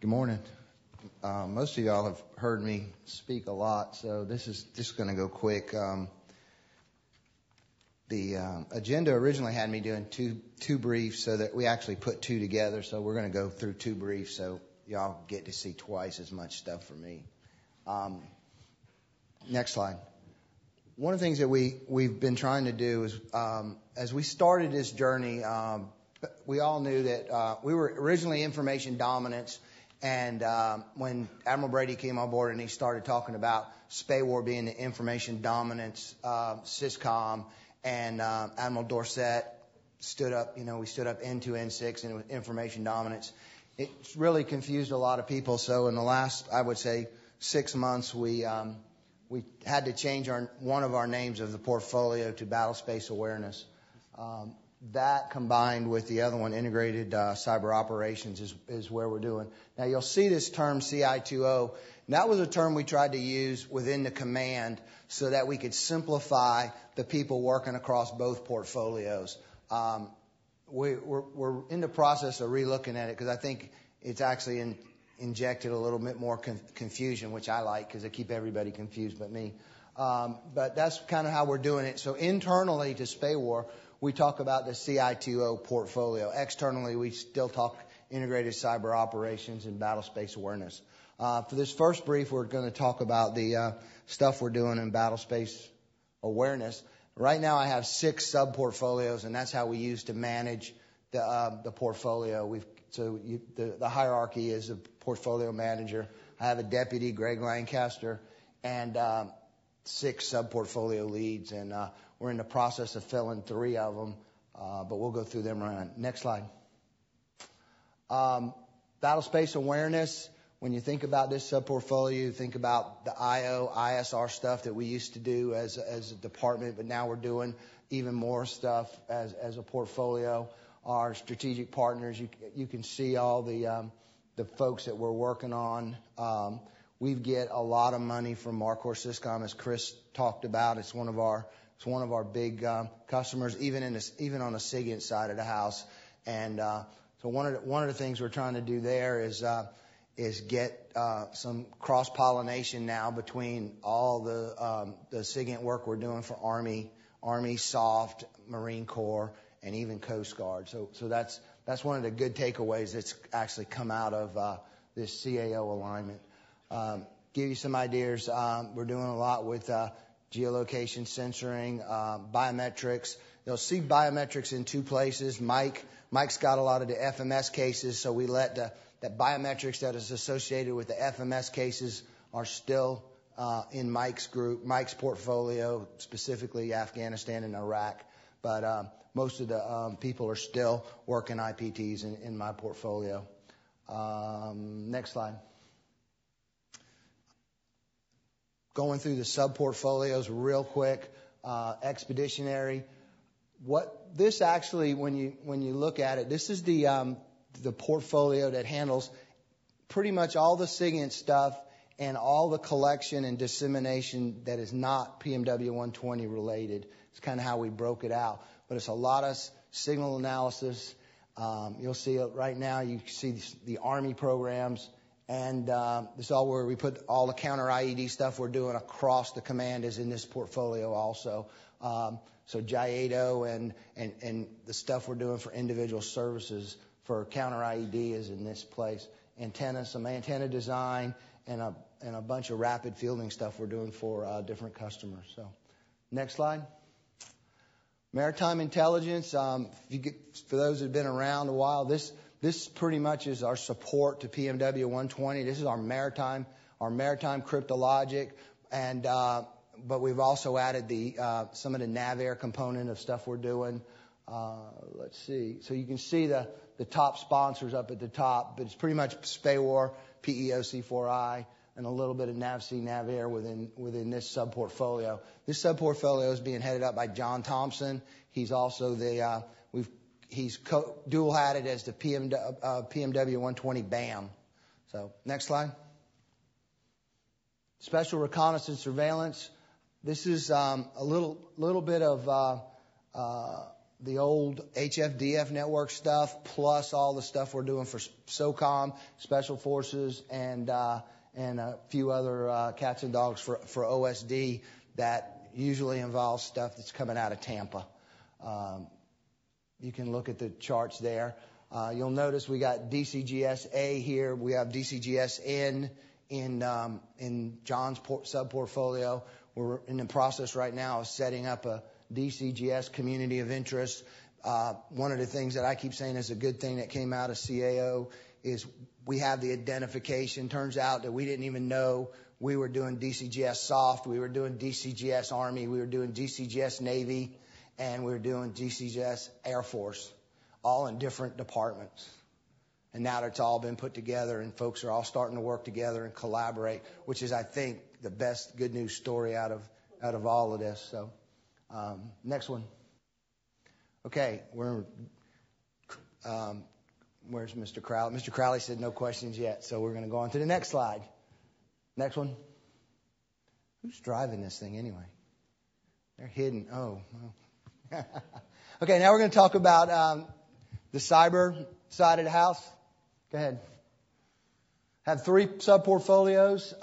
Good morning. Most of y'all have heard me speak a lot, so this is just going to go quick. The agenda originally had me doing two briefs, so that we actually put two together. So we're going to go through two briefs, so y'all get to see twice as much stuff from me. Next slide. One of the things that we've been trying to do is, as we started this journey, we all knew that we were originally information dominance. And when Admiral Brady came on board and he started talking about SPAWAR being the information dominance, SysCom, and Admiral Dorset stood up, we stood up N2, N6, and it was information dominance. It's really confused a lot of people. So in the last, I would say, 6 months, we had to change one of our names of the portfolio to Battlespace Awareness. That combined with the other one, integrated cyber operations, is where we're doing. Now you'll see this term CI2O. And that was a term we tried to use within the command so that we could simplify the people working across both portfolios. We're in the process of relooking at it because I think it's actually injected a little bit more confusion, which I like because I keep everybody confused but me. But that's kind of how we're doing it. So internally to SPAWAR, we talk about the CI2O portfolio. Externally, we still talk integrated cyber operations and battlespace awareness. For this first brief, we're going to talk about the stuff we're doing in battlespace awareness. Right now, I have 6 sub-portfolios, and that's how we use to manage the portfolio. The hierarchy is a portfolio manager. I have a deputy, Greg Lancaster, and 6 sub-portfolio leads, and we're in the process of filling 3 of them, but we'll go through them right on. Next slide. Battlespace awareness. When you think about this sub-portfolio, you think about the IO, ISR stuff that we used to do as a department, but now we're doing even more stuff as a portfolio. Our strategic partners, you can see all the folks that we're working on. We get a lot of money from Marcor Syscom, as Chris talked about. It's one of our big customers, even on the SIGINT side of the house. And so one of the things we're trying to do there is get some cross pollination now between all the SIGINT work we're doing for Army, Soft, Marine Corps, and even Coast Guard. So that's one of the good takeaways that's actually come out of this CAO alignment. Give you some ideas. We're doing a lot with geolocation censoring, biometrics. You'll see biometrics in 2 places. Mike's got a lot of the FMS cases, so we let that biometrics that is associated with the FMS cases are still in Mike's portfolio, specifically Afghanistan and Iraq. But most of the people are still working IPTs in my portfolio. Next slide. Going through the sub-portfolios real quick. Expeditionary. What this actually, when you look at it, this is the portfolio that handles pretty much all the SIGINT stuff and all the collection and dissemination that is not PMW 120 related. It's kind of how we broke it out. But it's a lot of signal analysis. You'll see it right now. You see the Army programs. And this is all where we put all the counter IED stuff we're doing across the command is in this portfolio also. So JIATO and the stuff we're doing for individual services for counter IED is in this place. Some antenna design, and a bunch of rapid fielding stuff we're doing for different customers. So next slide. Maritime Intelligence. For those who've been around a while, this pretty much is our support to PMW 120. This is our maritime cryptologic, and but we've also added some of the NavAir component of stuff we're doing. Let's see. So you can see the top sponsors up at the top, but it's pretty much SPAWAR, PEOC4I, and a little bit of NavSea, NavAir within this sub-portfolio. This sub-portfolio is being headed up by John Thompson. He's also he's dual-hatted as the PMW 120 BAM. So next slide. Special reconnaissance surveillance. This is a little bit of the old HFDF network stuff, plus all the stuff we're doing for SOCOM, Special Forces, and a few other cats and dogs for OSD that usually involves stuff that's coming out of Tampa. You can look at the charts there. You'll notice we got DCGS-A here. We have DCGS-N in John's sub-portfolio. We're in the process right now of setting up a DCGS community of interest. One of the things that I keep saying is a good thing that came out of CAO is we have the identification. Turns out that we didn't even know we were doing DCGS Soft, we were doing DCGS Army, we were doing DCGS Navy, and we were doing DCGS Air Force, all in different departments. And now it's all been put together, and folks are all starting to work together and collaborate, which is, I think, the best good news story out of all of this. So, next one. Okay, where's Mr. Crowley? Mr. Crowley said no questions yet, so we're going to go on to the next slide. Next one. Who's driving this thing anyway? They're hidden. Oh. Okay, now we're going to talk about the cyber side of the house. Go ahead. Have 3 sub-portfolios.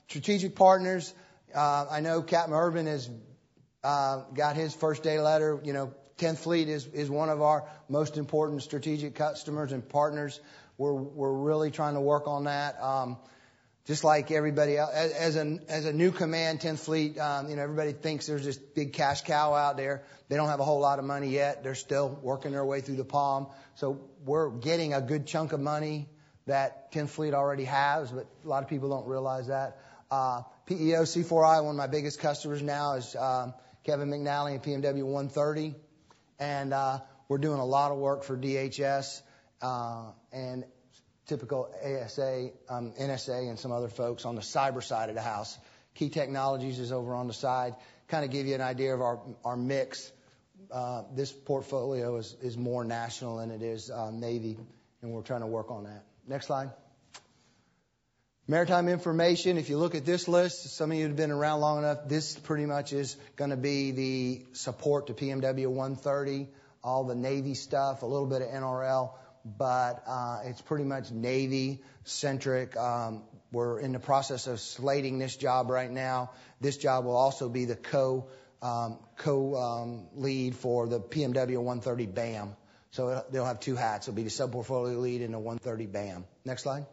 Strategic partners. I know Captain Urban has got his first day letter. 10th Fleet is one of our most important strategic customers and partners. We're really trying to work on that. Just like everybody else, as a new command, 10th Fleet, everybody thinks there's this big cash cow out there. They don't have a whole lot of money yet. They're still working their way through the palm. So we're getting a good chunk of money that 10th Fleet already has, but a lot of people don't realize that. PEO C4I, one of my biggest customers now is Kevin McNally and PMW 130. And we're doing a lot of work for DHS and typical ASA, NSA, and some other folks on the cyber side of the house. Key Technologies is over on the side. Kind of give you an idea of our mix. This portfolio is more national than it is Navy, and we're trying to work on that. Next slide. Maritime Information. If you look at this list, some of you have been around long enough, this pretty much is going to be the support to PMW 130, all the Navy stuff, a little bit of NRL. But it's pretty much Navy-centric. We're in the process of slating this job right now. This job will also be the co-lead for the PMW 130 BAM. So they'll have 2 hats. It'll be the sub-portfolio lead and the 130 BAM. Next slide.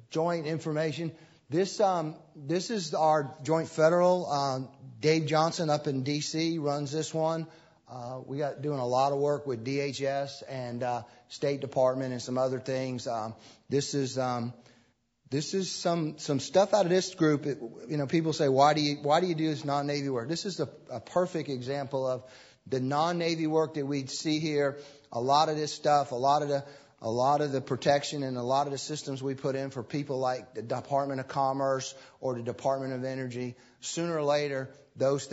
Joint information. This is our joint federal. Dave Johnson up in D.C. runs this one. We got doing a lot of work with DHS and State Department and some other things. This is some stuff out of this group. People say, why do you do this non-Navy work? This is a perfect example of the non-Navy work that we see here. A lot of this stuff, a lot of the protection and a lot of the systems we put in for people like the Department of Commerce or the Department of Energy. Sooner or later, those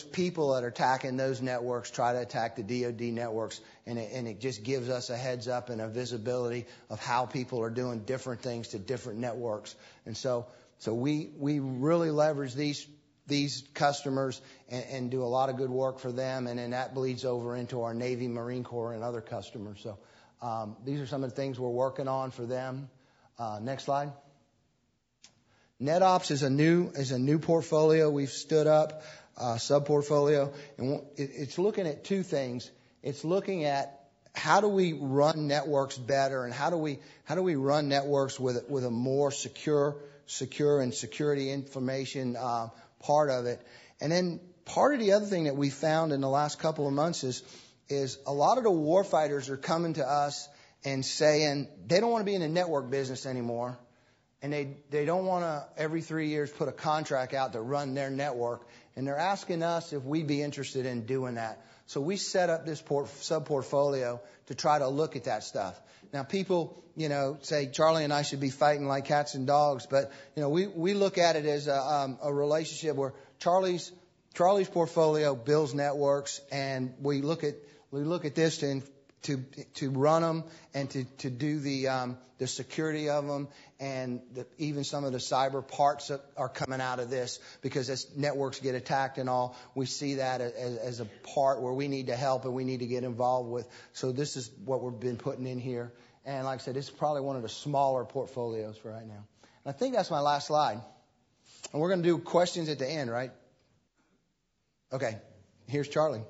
people that are attacking those networks try to attack the DoD networks, and it just gives us a heads up and a visibility of how people are doing different things to different networks. And so we really leverage these customers and do a lot of good work for them, and then that bleeds over into our Navy, Marine Corps, and other customers. So these are some of the things we're working on for them. Next slide. Netops is a new portfolio we've stood up. Sub-portfolio, and it's looking at 2 things. It's looking at how do we run networks better, and how do we run networks with a more secure and security information part of it. And then part of the other thing that we found in the last couple of months is a lot of the warfighters are coming to us and saying they don't want to be in the network business anymore. And they don't want to, every 3 years, put a contract out to run their network. And they're asking us if we'd be interested in doing that. So we set up this sub-portfolio to try to look at that stuff. Now, people, say Charlie and I should be fighting like cats and dogs. But, we look at it as a relationship where Charlie's portfolio builds networks. And we look at this to run them and to do the security of them, and even some of the cyber parts that are coming out of this, because as networks get attacked and all, we see that as a part where we need to help and we need to get involved with. So this is what we've been putting in here. And like I said, this is probably one of the smaller portfolios for right now. And I think that's my last slide. And we're going to do questions at the end, right? Okay. Here's Charlie.